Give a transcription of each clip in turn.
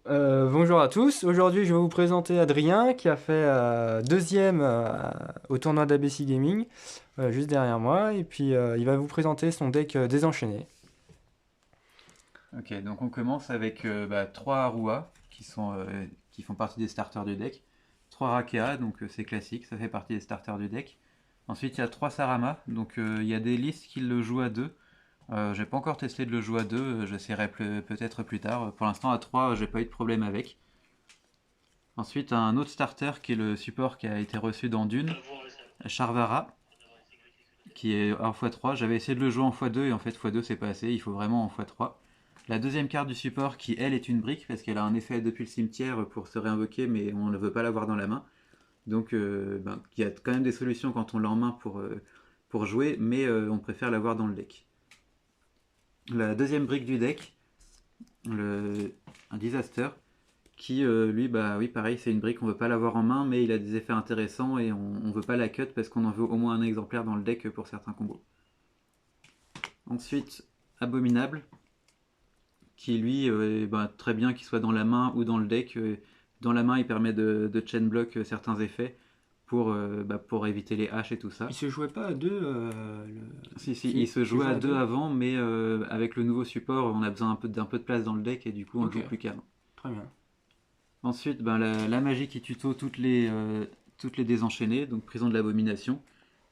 Bonjour à tous, aujourd'hui je vais vous présenter Adrien qui a fait deuxième au tournoi d'ABC Gaming, juste derrière moi, et puis il va vous présenter son deck désenchaîné. Ok, donc on commence avec trois Arua qui font partie des starters du deck. Trois Rakea, donc c'est classique, ça fait partie des starters du deck. Ensuite il y a trois Sarama, donc il y a des listes qui le jouent à deux. J'ai pas encore testé de le jouer à deux, j'essaierai peut-être plus tard. Pour l'instant à 3 j'ai pas eu de problème avec. Ensuite un autre starter qui est le support qui a été reçu dans Dune, Charvara, qui est en x3. J'avais essayé de le jouer en x2 et en fait x2 c'est pas assez, il faut vraiment en x3. La deuxième carte du support qui elle est une brique parce qu'elle a un effet depuis le cimetière pour se réinvoquer mais on ne veut pas l'avoir dans la main. Donc il y a quand même des solutions quand on l'a en main pour jouer mais on préfère l'avoir dans le deck. La deuxième brique du deck, un disaster qui lui bah oui pareil c'est une brique, on veut pas l'avoir en main mais il a des effets intéressants et on veut pas la cut parce qu'on en veut au moins un exemplaire dans le deck pour certains combos. Ensuite, Abominable, qui lui très bien qu'il soit dans la main ou dans le deck. Dans la main, il permet de chain block certains effets pour éviter les haches et tout Il ça. se jouait pas à deux, Si, il se il jouait joue à à deux deux? avec mais avec le nouveau support, on a besoin d'un peu de place dans le deck et du coup, on le Ok, joue plus qu'avant. très bien. Ensuite, la magie qui tuto toutes les désenchaînées, donc prison de l'abomination.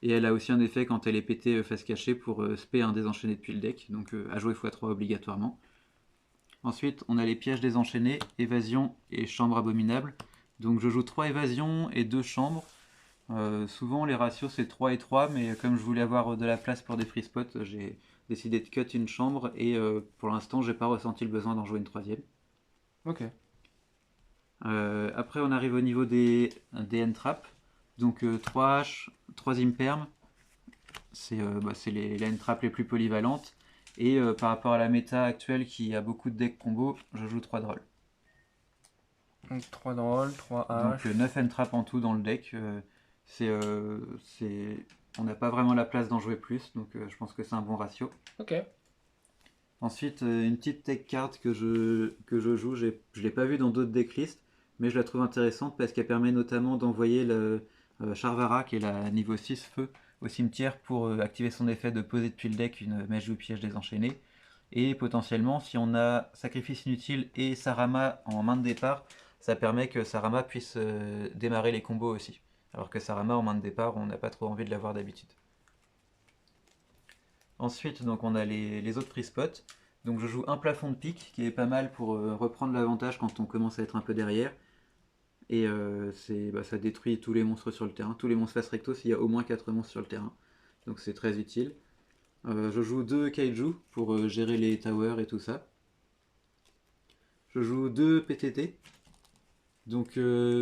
Et elle a aussi un effet quand elle est pétée face cachée pour spé un désenchaîné depuis le deck, donc à jouer x3 obligatoirement. Ensuite, on a les pièges désenchaînés, évasion et chambre abominable. Donc je joue 3 évasions et 2 chambres. Souvent les ratios c'est 3 et 3, mais comme je voulais avoir de la place pour des free spots, j'ai décidé de cut une chambre et pour l'instant j'ai pas ressenti le besoin d'en jouer une troisième. Ok. Après on arrive au niveau des end-traps. Donc 3 H, 3 imperm, c'est les end-traps les plus polyvalentes. Et par rapport à la méta actuelle qui a beaucoup de decks combo, je joue 3 drôles. Donc 3 drôles, 3 Donc haches. 9 end-traps en tout dans le deck. C'est, on n'a pas vraiment la place d'en jouer plus, donc je pense que c'est un bon ratio. Ok. Ensuite, une petite tech card que je joue, je ne l'ai pas vue dans d'autres decklists, mais je la trouve intéressante parce qu'elle permet notamment d'envoyer le Charvara, qui est la niveau 6 feu, au cimetière pour activer son effet de poser depuis le deck une mèche ou piège désenchaîné. Et potentiellement, si on a sacrifice inutile et Sarama en main de départ, ça permet que Sarama puisse démarrer les combos aussi. Alors que Sarama en main de départ, on n'a pas trop envie de l'avoir d'habitude. Ensuite, donc on a les autres free spots. Donc je joue un plafond de pique qui est pas mal pour reprendre l'avantage quand on commence à être un peu derrière. Et ça détruit tous les monstres sur le terrain. Tous les monstres face recto s'il y a au moins 4 monstres sur le terrain. Donc c'est très utile. Je joue 2 kaiju pour gérer les towers et tout ça. Je joue 2 PTT. Donc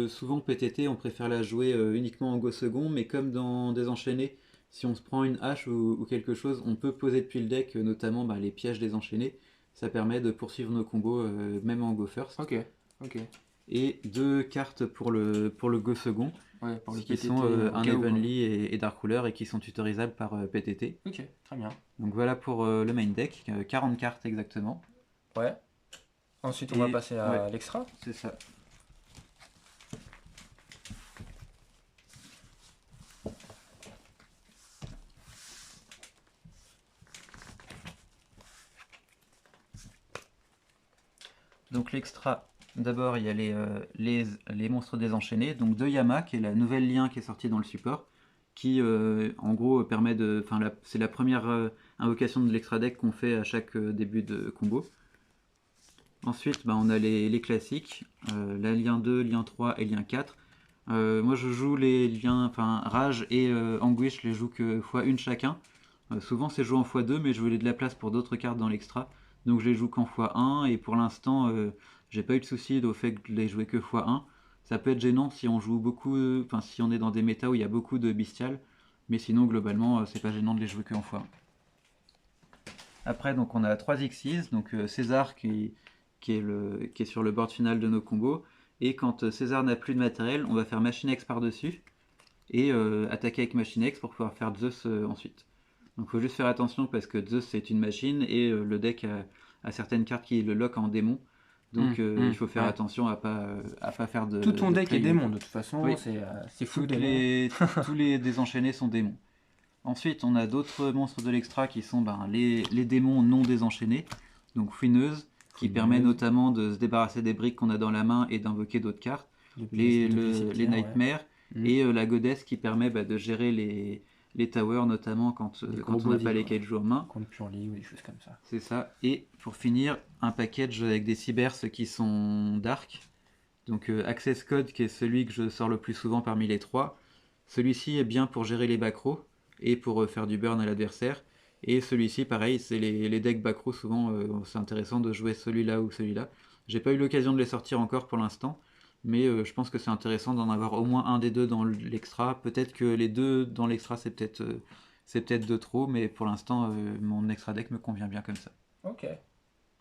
souvent PTT on préfère la jouer uniquement en go second, mais comme dans des enchaînés, si on se prend une hache ou quelque chose, on peut poser depuis le deck, notamment les pièges des enchaînés. Ça permet de poursuivre nos combos même en go first. Ok. Ok. Et deux cartes pour le go second, Ouais, pour le qui sont PTT au cas où quoi. Unheavenly et Dark Ruler et qui sont tutorisables par PTT. Ok, très bien. Donc voilà pour le main deck, 40 cartes exactement. Ouais. Ensuite on va Et passer ouais, à l'extra. c'est ça. Donc l'extra, d'abord il y a les monstres désenchaînés, donc de Yama, qui est la nouvelle lien qui est sortie dans le support, qui en gros permet de. Enfin, c'est la première invocation de l'extra deck qu'on fait à chaque début de combo. Ensuite, on a les classiques, la lien 2, lien 3 et lien 4. Moi je joue les liens, enfin Rage et Anguish, je les joue que x1 chacun. Souvent c'est joué en x2, mais je voulais de la place pour d'autres cartes dans l'extra. Donc je les joue qu'en x1, et pour l'instant j'ai pas eu de soucis au fait de les jouer que x1. Ça peut être gênant si on joue beaucoup, enfin si on est dans des méta où il y a beaucoup de bestiales, mais sinon globalement c'est pas gênant de les jouer que en x1. Après donc on a 3 Xyz, donc César qui est sur le board final de nos combos. Et quand César n'a plus de matériel, on va faire Machine X par-dessus et attaquer avec Machine X pour pouvoir faire Zeus ensuite. Donc il faut juste faire attention parce que Zeus c'est une machine et le deck a certaines cartes qui le lock en démon. Donc il faut faire attention à pas faire de... Tout ton de deck est trade. démon, de toute façon, Oui. c'est fou Tous les désenchaînés sont démons. Ensuite, on a d'autres monstres de l'extra qui sont les démons non désenchaînés. Donc Fouineuse, qui permet notamment de se débarrasser des briques qu'on a dans la main et d'invoquer d'autres cartes. Les Nightmares et la Goddess qui permet de gérer les towers, notamment quand on n'a pas les cages en main. Contre Purely ou des choses comme ça. C'est ça. Et pour finir, un package avec des cybers qui sont dark. Donc Access Code qui est celui que je sors le plus souvent parmi les trois. Celui-ci est bien pour gérer les backrows et pour faire du burn à l'adversaire. Et celui-ci, pareil, c'est les decks backrow, souvent c'est intéressant de jouer celui-là ou celui-là. J'ai pas eu l'occasion de les sortir encore pour l'instant, mais je pense que c'est intéressant d'en avoir au moins un des deux dans l'extra. Peut-être que les deux dans l'extra c'est peut-être de trop, mais pour l'instant mon extra deck me convient bien comme ça. Ok.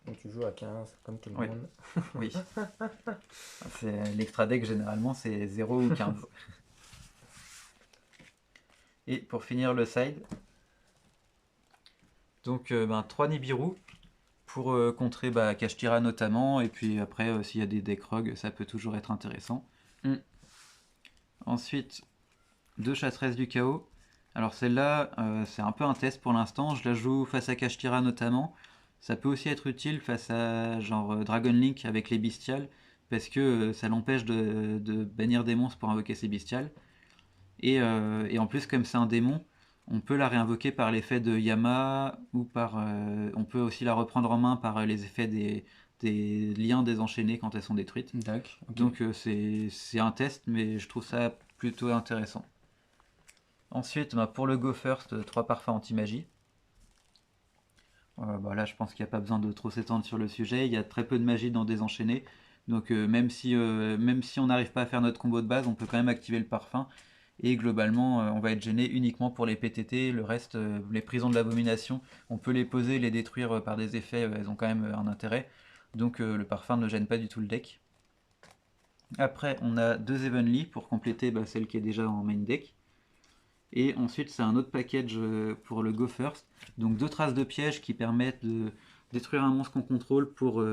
Donc tu joues à 15 comme tout le monde. Oui. L'extra deck généralement c'est 0 ou 15. Et pour finir le side, donc 3 Nibiru pour contrer Kashtira notamment, et puis après s'il y a des decks rogues ça peut toujours être intéressant. Ensuite 2 chasseresses du chaos. Alors celle-là c'est un peu un test pour l'instant, je la joue face à Kashtira notamment. Ça peut aussi être utile face à genre Dragon Link avec les bestiales, parce que ça l'empêche de bannir des monstres pour invoquer ses bestiales. Et en plus, comme c'est un démon, on peut la réinvoquer par l'effet de Yama, ou on peut aussi la reprendre en main par les effets des liens désenchaînés quand elles sont détruites. Okay. Donc c'est un test, mais je trouve ça plutôt intéressant. Ensuite, pour le Go First, 3 parfums anti-magie. Là, je pense qu'il n'y a pas besoin de trop s'étendre sur le sujet. Il y a très peu de magie dans Désenchaîné. Donc même si on n'arrive pas à faire notre combo de base, on peut quand même activer le parfum. Et globalement, on va être gêné uniquement pour les PTT. Le reste, les prisons de l'abomination, on peut les poser, les détruire par des effets, elles ont quand même un intérêt. Donc le parfum ne gêne pas du tout le deck. Après, on a 2 Evenly pour compléter celle qui est déjà en main deck. Et ensuite, c'est un autre package pour le Go First. Donc 2 traces de pièges qui permettent de détruire un monstre qu'on contrôle pour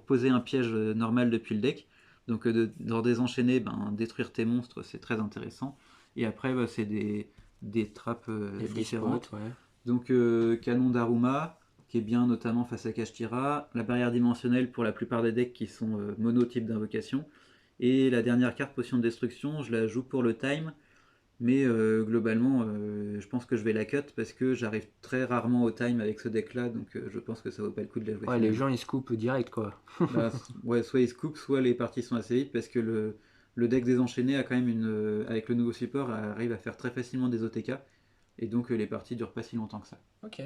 poser un piège normal depuis le deck. Donc dans Désenchaîné, détruire tes monstres, c'est très intéressant. Et après, c'est des trappes différentes. Spots, ouais. Donc Canon d'Aruma, qui est bien notamment face à Kashtira. La barrière dimensionnelle pour la plupart des decks qui sont mono-type d'invocation. Et la dernière carte, Potion de Destruction, je la joue pour le time. Mais globalement, je pense que je vais la cut parce que j'arrive très rarement au time avec ce deck là, donc je pense que ça vaut pas le coup de la jouer. Ouais, les gens ils scoopent direct quoi. Ouais, soit ils scoopent, soit les parties sont assez vite parce que le deck désenchaîné a quand même avec le nouveau support, arrive à faire très facilement des OTK et donc les parties durent pas si longtemps que ça. Ok.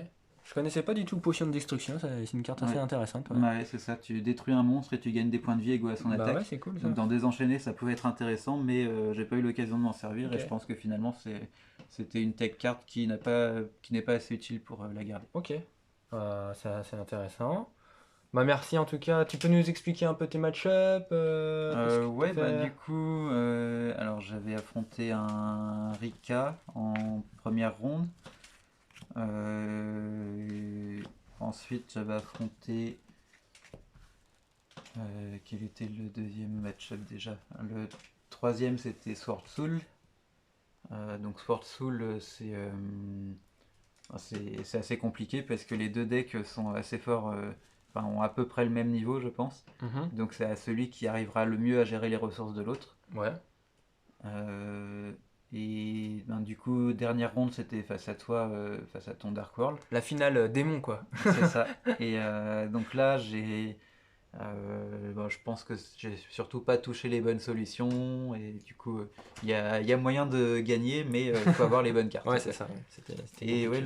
Je connaissais pas du tout Potion de Destruction, c'est une carte assez intéressante. Ouais, c'est ça, tu détruis un monstre et tu gagnes des points de vie égaux à son attaque. Ouais, c'est cool ça. Donc dans Désenchaîné, ça pouvait être intéressant, mais j'ai pas eu l'occasion de m'en servir et je pense que finalement c'était une tech carte qui n'est pas assez utile pour la garder. Ok, c'est intéressant. Merci en tout cas. Tu peux nous expliquer un peu tes match-up Ouais, du coup, alors j'avais affronté un Rika en première ronde. Ensuite, j'avais affronté. Quel était le deuxième match-up déjà? Le troisième, c'était Sword Soul. Donc, Sword Soul, c'est assez compliqué parce que les deux decks sont assez forts, ont à peu près le même niveau, je pense. Donc, c'est à celui qui arrivera le mieux à gérer les ressources de l'autre. Ouais. Et du coup, dernière ronde, c'était face à toi, face à ton Dark World. La finale démon quoi. C'est ça. Et donc là, je pense que j'ai surtout pas touché les bonnes solutions. Et du coup, il y a moyen de gagner, mais il faut avoir les bonnes cartes. Ouais, c'est ça. Et ouais,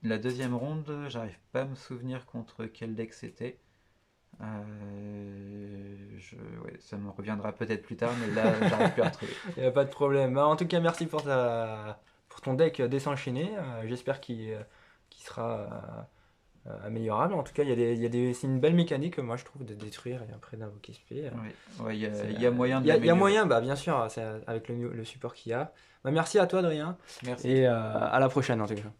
la deuxième ronde, j'arrive pas à me souvenir contre quel deck c'était. Ça me reviendra peut-être plus tard, mais là j'arrive plus à retrouver. Il n'y a pas de problème. En tout cas, merci pour ton deck désenchaîné. J'espère qu'il sera améliorable. En tout cas, c'est une belle mécanique, moi je trouve, de détruire et après d'invoquer SP. Il y a moyen de Il y a moyen, bien sûr, avec le support qu'il y a. Merci à toi, Adrien. Merci. Et à la prochaine en tout cas.